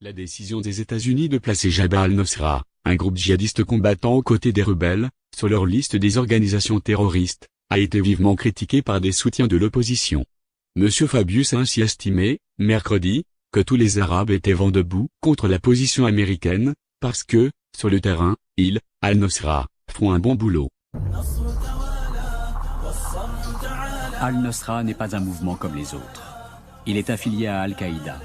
La décision des États-Unis de placer Jabhat al-Nusra, un groupe djihadiste combattant aux côtés des rebelles, sur leur liste des organisations terroristes, a été vivement critiquée par des soutiens de l'opposition. M. Fabius a ainsi estimé, mercredi, que tous les Arabes étaient vent debout contre la position américaine, parce que, sur le terrain, ils, al-Nusra, font un bon boulot. Al-Nusra n'est pas un mouvement comme les autres. Il est affilié à Al-Qaïda.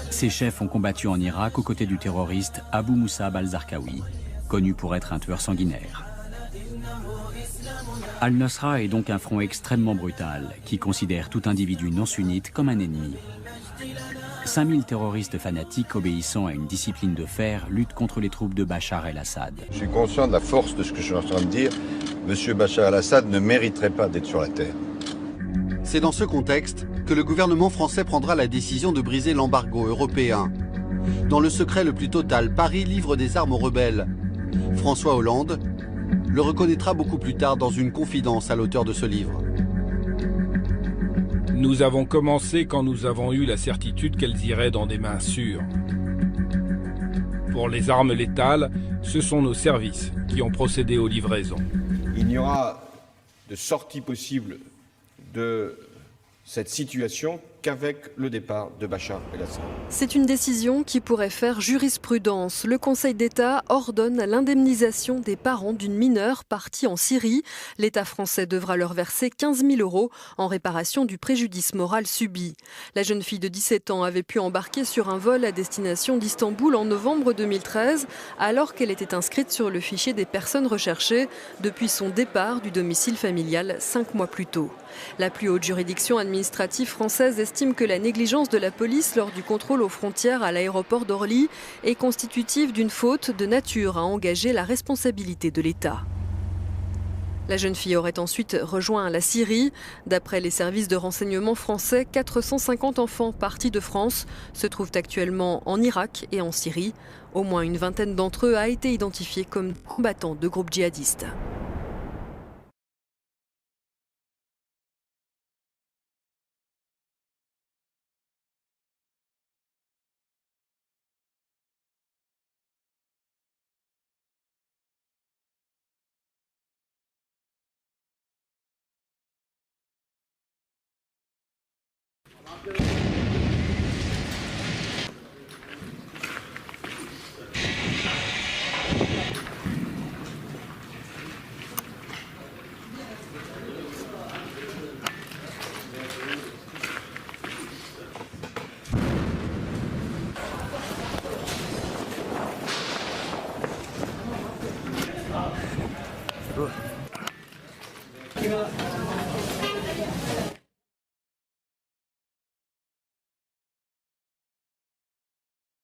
Ses chefs ont combattu en Irak aux côtés du terroriste Abu Musab al-Zarqawi, connu pour être un tueur sanguinaire. Al-Nusra est donc un front extrêmement brutal qui considère tout individu non sunnite comme un ennemi. 5000 terroristes fanatiques obéissant à une discipline de fer luttent contre les troupes de Bachar el-Assad. Je suis conscient de la force de ce que je suis en train de dire. Monsieur Bachar el-Assad ne mériterait pas d'être sur la terre. C'est dans ce contexte que le gouvernement français prendra la décision de briser l'embargo européen. Dans le secret le plus total, Paris livre des armes aux rebelles. François Hollande le reconnaîtra beaucoup plus tard dans une confidence à l'auteur de ce livre. Nous avons commencé quand nous avons eu la certitude qu'elles iraient dans des mains sûres. Pour les armes létales, ce sont nos services qui ont procédé aux livraisons. Il n'y aura de sortie possible de cette situation qu'avec le départ de Bachar el-Assad. C'est une décision qui pourrait faire jurisprudence. Le Conseil d'État ordonne l'indemnisation des parents d'une mineure partie en Syrie. L'État français devra leur verser 15 000 € en réparation du préjudice moral subi. La jeune fille de 17 ans avait pu embarquer sur un vol à destination d'Istanbul en novembre 2013, alors qu'elle était inscrite sur le fichier des personnes recherchées depuis son départ du domicile familial 5 mois plus tôt. La plus haute juridiction administrative française estime que la négligence de la police lors du contrôle aux frontières à l'aéroport d'Orly est constitutive d'une faute de nature à engager la responsabilité de l'État. La jeune fille aurait ensuite rejoint la Syrie. D'après les services de renseignement français, 450 enfants partis de France se trouvent actuellement en Irak et en Syrie. Au moins une vingtaine d'entre eux a été identifiée comme combattants de groupes djihadistes. Good.